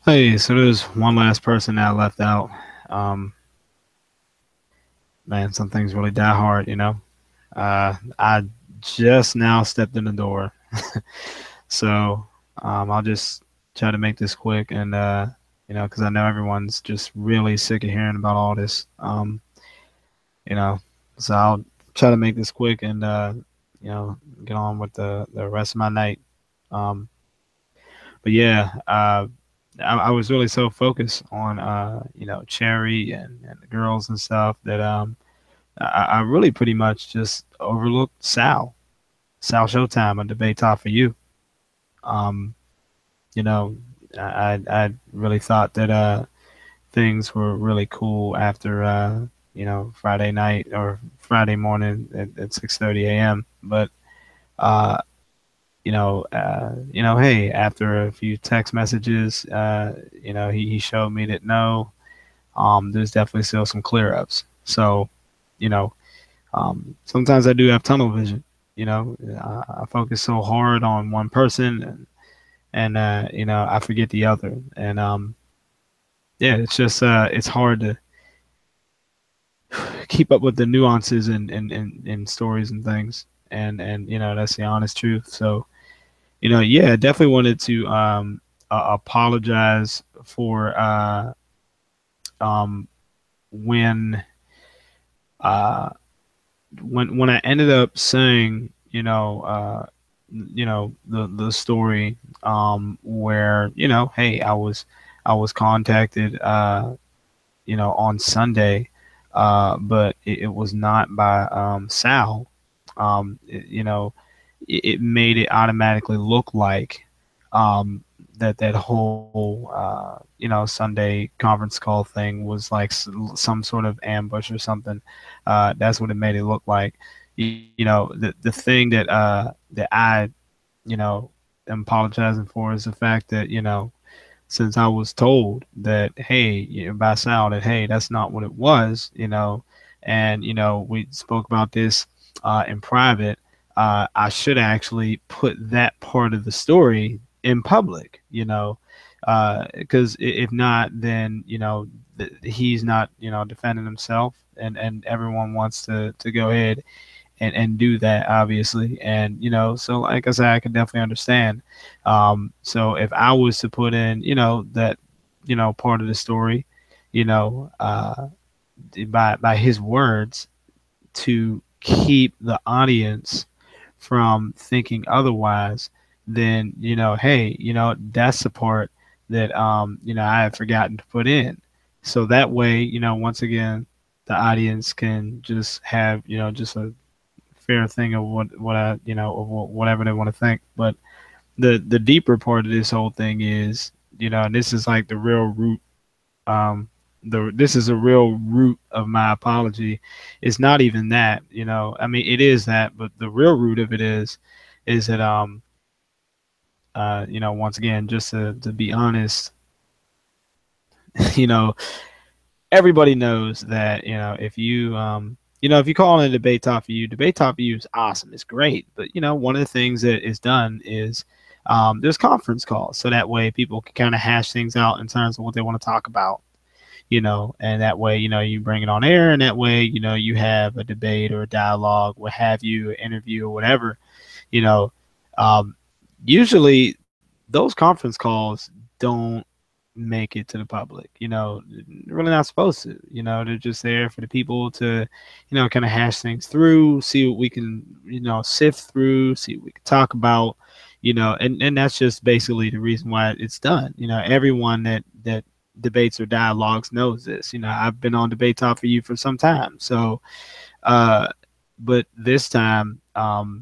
Hey, so there's one last person that I left out. Um, Man, some things really die hard, you know. I just now stepped in the door, so I'll just try to make this quick, and because I know everyone's just really sick of hearing about all this. You know, so I'll try to make this quick and get on with the rest of my night. Um, but yeah, I was really so focused on Cherry and the girls and stuff that I really pretty much just overlooked Sal Showtime, a debate top for you. Um, you know, I really thought that things were really cool after Friday night or Friday morning at 6:30 a.m. But uh, hey, after a few text messages, he showed me that no, there's definitely still some clear ups. So, you know, sometimes I do have tunnel vision. I focus so hard on one person, and I forget the other. And yeah, it's just it's hard to keep up with the nuances in stories and things. And that's the honest truth. So yeah, I definitely wanted to apologize for um, when uh, when I ended up saying, the story where hey, I was contacted, on Sunday, but it was not by Sal. It made it automatically look like that whole Sunday conference call thing was like some sort of ambush or something. That's what it made it look like. The thing that I am apologizing for is the fact that since I was told that hey, by Sal, that hey, that's not what it was, and we spoke about this in private. I should actually put that part of the story in public, because if not, then he's not defending himself, and everyone wants to go ahead and do that, obviously. And so like I said, I can definitely understand. So if I was to put in that part of the story, you know uh by his words, to keep the audience from thinking otherwise, then hey, that's the part that I had forgotten to put in. So that way, once again, the audience can just have just a fair thing of what I of whatever they want to think. But the deeper part of this whole thing is, and this is like the real root. This is a real root of my apology. It's not even that, I mean, it is that, but the real root of it is that once again, just to be honest, you know, everybody knows that if you call in a debate top for you is awesome, it's great. But one of the things that is done is there's conference calls, so that way people can kind of hash things out in terms of what they want to talk about. And that way, you bring it on air, and that way, you have a debate or a dialogue, what have you, an interview or whatever. You know, um, Usually those conference calls don't make it to the public. They're really not supposed to. They're just there for the people to, kind of hash things through, see what we can, sift through, see what we can talk about. And that's just basically the reason why it's done. Everyone that debates or dialogues knows this. I've been on debate talk for you for some time. So, uh, but this time, oh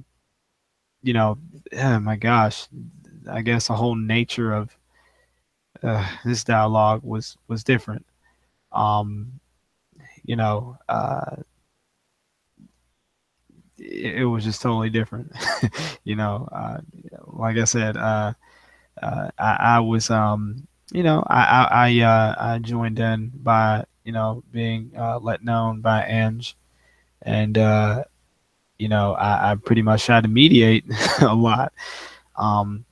my gosh, I guess the whole nature of this dialogue was different. Um, you know, uh, it was just totally different. you know, uh, like I said, I was, I joined in by, being let known by Ange, and I pretty much tried to mediate a lot. Um,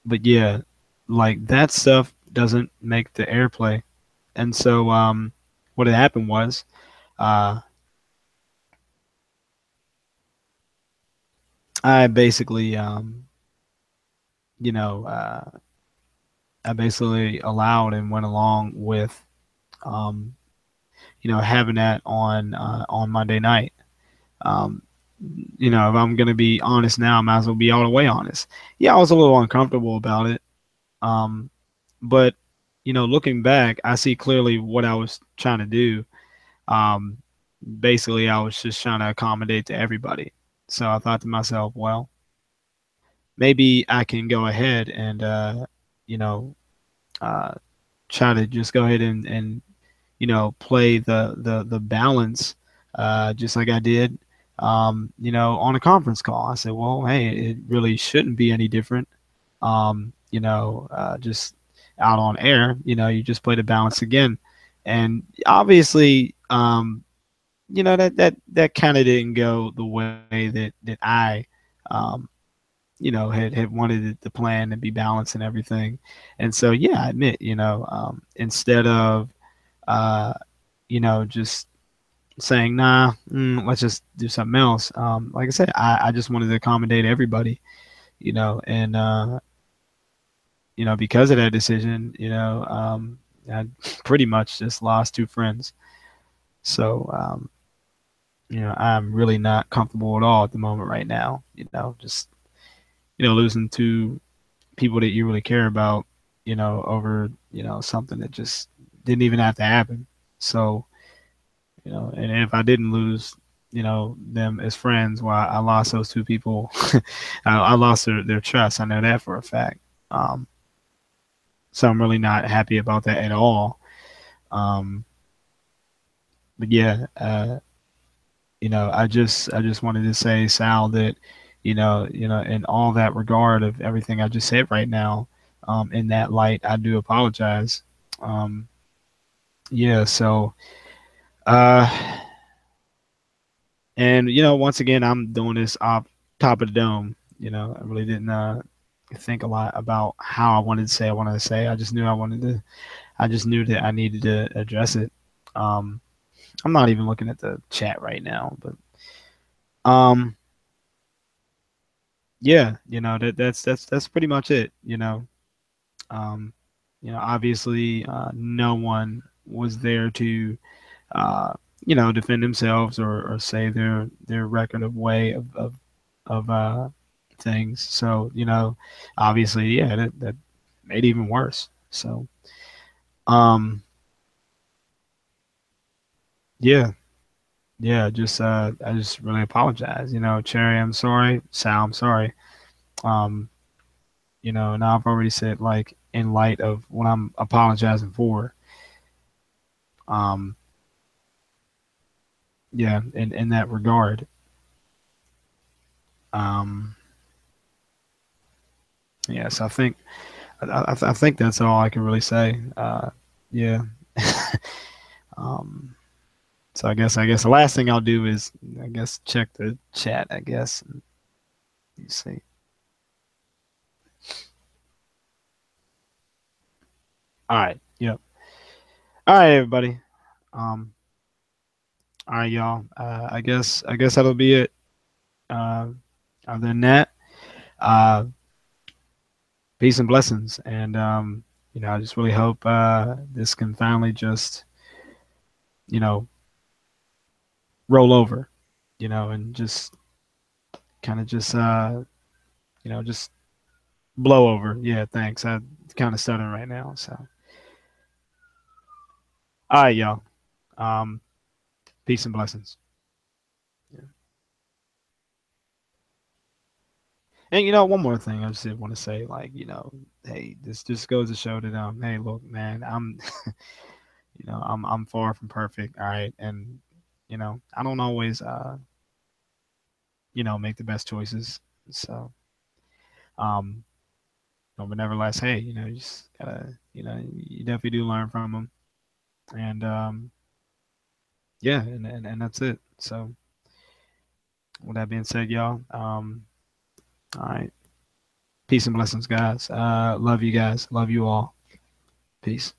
but yeah, like that stuff doesn't make the airplay. And so what had happened was uh, I basically, you know, I basically allowed and went along with, um, having that on Monday night. Um, if I'm gonna be honest now, I might as well be all the way honest. Yeah, I was a little uncomfortable about it. Um, but looking back, I see clearly what I was trying to do. Um, Basically, I was just trying to accommodate to everybody. So I thought to myself, well, maybe I can go ahead and you know uh, try to just go ahead and play the balance, just like I did, on a conference call. I said, well, hey, it really shouldn't be any different. Just out on air, you just play the balance again, and obviously, that kind of didn't go the way that I, um, had wanted it to plan and be balanced and everything. And so, yeah, I admit, instead of, uh, just saying, nah, let's just do something else. Like I said, I just wanted to accommodate everybody, and, because of that decision, I pretty much just lost two friends. So, I'm really not comfortable at all at the moment right now, just, losing two people that you really care about, over, something that just didn't even have to happen. So, and if I didn't lose, them as friends, well, I lost those two people. I lost their trust. I know that for a fact. Um, so I'm really not happy about that at all. Um, but yeah, I just wanted to say, Sal, that, in all that regard of everything I just said right now, in that light, I do apologize. Um, yeah, so, uh, and once again, I'm doing this off top of the dome. I really didn't think a lot about how I wanted to say I wanted to say. I just knew I wanted to. I just knew that I needed to address it. Um, I'm not even looking at the chat right now, but um, yeah, that's pretty much it. Um, obviously, no one was there to defend themselves or say their record of way of things. So, obviously, yeah, that made it even worse. So, um, yeah, yeah, just I just really apologize. Cherry, I'm sorry. Sal, I'm sorry. Um, and I've already said, like, in light of what I'm apologizing for. Um, yeah, in that regard. Um, yes, I think that's all I can really say. Yeah. um, so I guess the last thing I'll do is, I guess, check the chat. I guess, and you see. All right. Yep. All right, everybody. Um. All right, y'all. I guess that'll be it. Uh, Other than that, uh, peace and blessings. And I just really hope this can finally just, you know, roll over, and just kind of just just blow over. Yeah, thanks. I kind of stuttering right now. So, all right, y'all. Um, Peace and blessings. Yeah. And one more thing I just did want to say, like, hey, this just goes to show that, hey, look, man, I'm, I'm far from perfect. All right, and I don't always, make the best choices. So, um, but nevertheless, hey, you just gotta, you definitely do learn from them. And yeah, and that's it. So, with that being said, y'all, all right, peace and blessings, guys. Love you guys. Love you all. Peace.